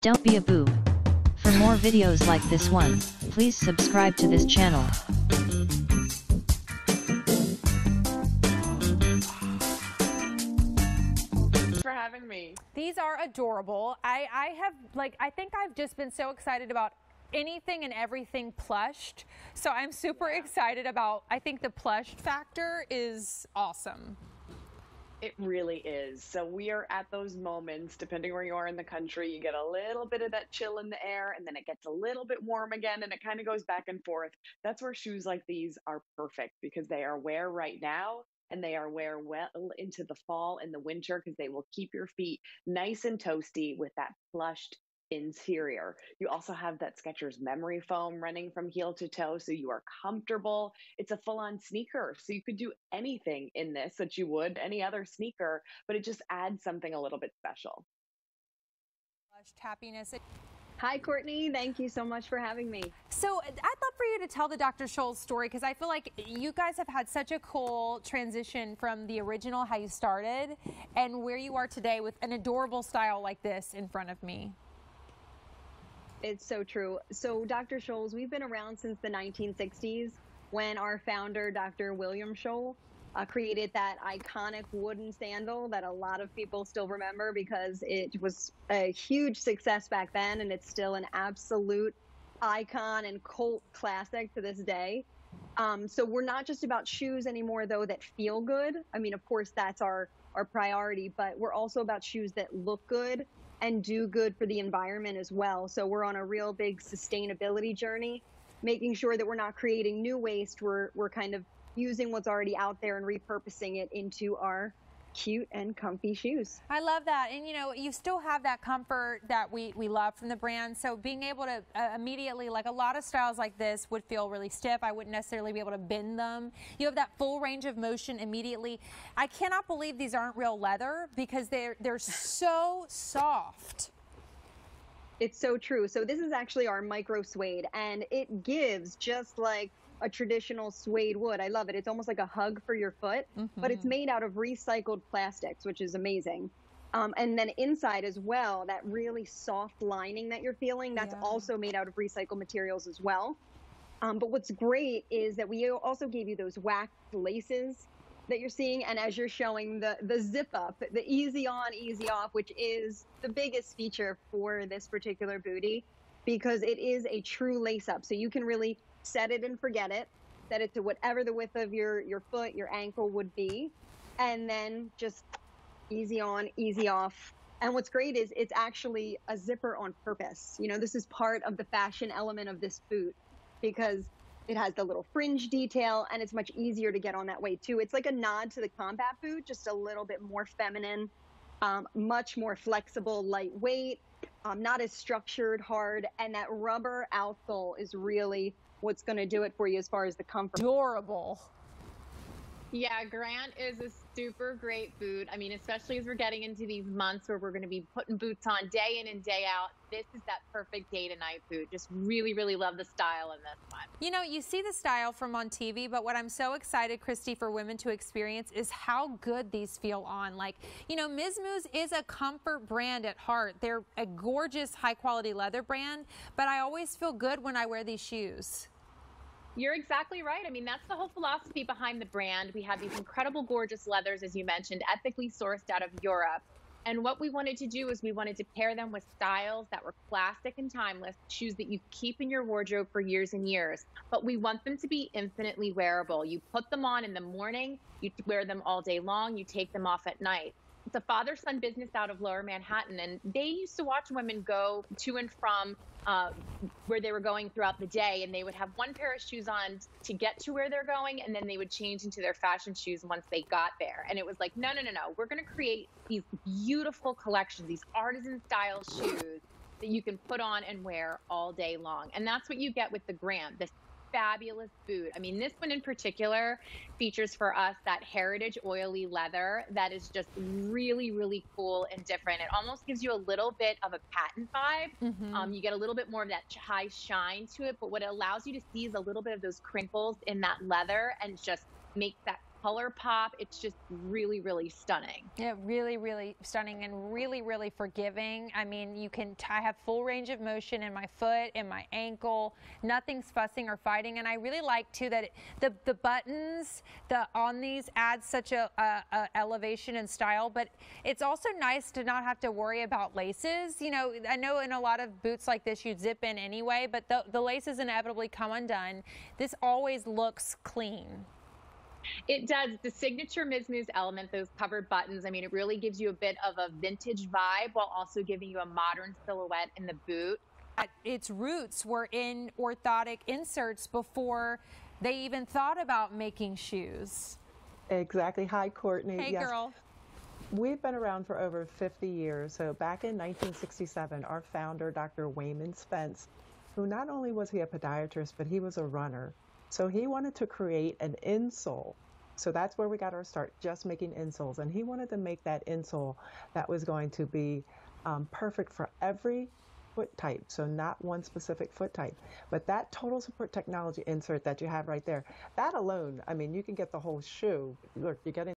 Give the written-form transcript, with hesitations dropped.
Don't be a boob. For more videos like this one, please subscribe to this channel. Thanks for having me. These are adorable. I think I've just been so excited about anything and everything plushed. So I'm super excited about, I think the plushed factor is awesome. It really is. So we are at those moments, depending where you are in the country, you get a little bit of that chill in the air and then it gets a little bit warm again and it kind of goes back and forth. That's where shoes like these are perfect because they are wear right now and they are wear well into the fall and the winter because they will keep your feet nice and toasty with that plushed interior. You also have that Skechers memory foam running from heel to toe, so you are comfortable. It's a full-on sneaker, so you could do anything in this that you would any other sneaker, but it just adds something a little bit special. Plushed happiness. Hi, Courtney. Thank you so much for having me. So I'd love for you to tell the Dr. Scholl's story because I feel like you guys have had such a cool transition from the original, how you started, and where you are today with an adorable style like this in front of me. It's so true. So Dr. Scholl's, we've been around since the 1960s when our founder, Dr. William Scholl, created that iconic wooden sandal that a lot of people still remember because it was a huge success back then and it's still an absolute icon and cult classic to this day. So we're not just about shoes anymore, though, that feel good. I mean, of course, that's our priority, but we're also about shoes that look good and do good for the environment as well. So we're on a real big sustainability journey, making sure that we're not creating new waste. We're kind of using what's already out there and repurposing it into our cute and comfy shoes. I love that. And you know, you still have that comfort that we love from the brand. So being able to immediately, like a lot of styles like this would feel really stiff. I wouldn't necessarily be able to bend them. You have that full range of motion immediately. I cannot believe these aren't real leather because they're so soft. It's so true. So this is actually our micro suede and it gives just like a traditional suede wood. I love it. It's almost like a hug for your foot, but it's made out of recycled plastics, which is amazing. And then inside as well, that really soft lining that you're feeling, that's also made out of recycled materials as well. But what's great is that we also gave you those waxed laces that you're seeing. And as you're showing the zip up, the easy on, easy off, which is the biggest feature for this particular bootie because it is a true lace up. So you can really set it and forget it, set it to whatever the width of your foot, your ankle would be, and then just easy on, easy off. And what's great is it's actually a zipper on purpose. You know, this is part of the fashion element of this boot because it has the little fringe detail and it's much easier to get on that way too. It's like a nod to the combat boot, just a little bit more feminine, much more flexible, lightweight, not as structured, hard, and that rubber outsole is really what's going to do it for you as far as the comfort. Adorable. Yeah, Grant is a super great boot. I mean, especially as we're getting into these months where we're going to be putting boots on day in and day out. This is that perfect day to night boot. Just really, really love the style in this one. You know, you see the style from on TV, but what I'm so excited, Christy, for women to experience is how good these feel on. Like, you know, Ms. Moose is a comfort brand at heart. They're a gorgeous, high quality leather brand, but I always feel good when I wear these shoes. You're exactly right. I mean, that's the whole philosophy behind the brand. We have these incredible, gorgeous leathers, as you mentioned, ethically sourced out of Europe. And what we wanted to do is we wanted to pair them with styles that were classic and timeless, shoes that you keep in your wardrobe for years and years. But we want them to be infinitely wearable. You put them on in the morning, you wear them all day long, you take them off at night. It's a father-son business out of Lower Manhattan, and they used to watch women go to and from where they were going throughout the day, and they would have one pair of shoes on to get to where they're going, and then they would change into their fashion shoes once they got there. And it was like, no, we're going to create these beautiful collections, these artisan-style shoes that you can put on and wear all day long. And that's what you get with the Grant, this fabulous boot. I mean, this one in particular features for us that heritage oily leather that is just really, really cool and different. It almost gives you a little bit of a patent vibe. You get a little bit more of that high shine to it, but what it allows you to see is a little bit of those crinkles in that leather and just makes that color pop. It's just really, really stunning. Yeah, really, really stunning and really, really forgiving. I mean, I have full range of motion in my foot, in my ankle. Nothing's fussing or fighting. And I really like too that the buttons on these add such a elevation and style, but it's also nice to not have to worry about laces. You know, I know in a lot of boots like this you'd zip in anyway, but the laces inevitably come undone. This always looks clean. It does. The signature Ms. Moose element, those covered buttons, I mean, it really gives you a bit of a vintage vibe while also giving you a modern silhouette in the boot. Its roots were in orthotic inserts before they even thought about making shoes. Exactly. Hi, Courtney. Hey, yes. girl. We've been around for over 50 years. So back in 1967, our founder, Dr. Wayman Spence, who not only was he a podiatrist, but he was a runner. So he wanted to create an insole. So that's where we got our start, just making insoles. And he wanted to make that insole that was going to be perfect for every foot type. So not one specific foot type. But that total support technology insert that you have right there, that alone, I mean, you can get the whole shoe. Look, you're getting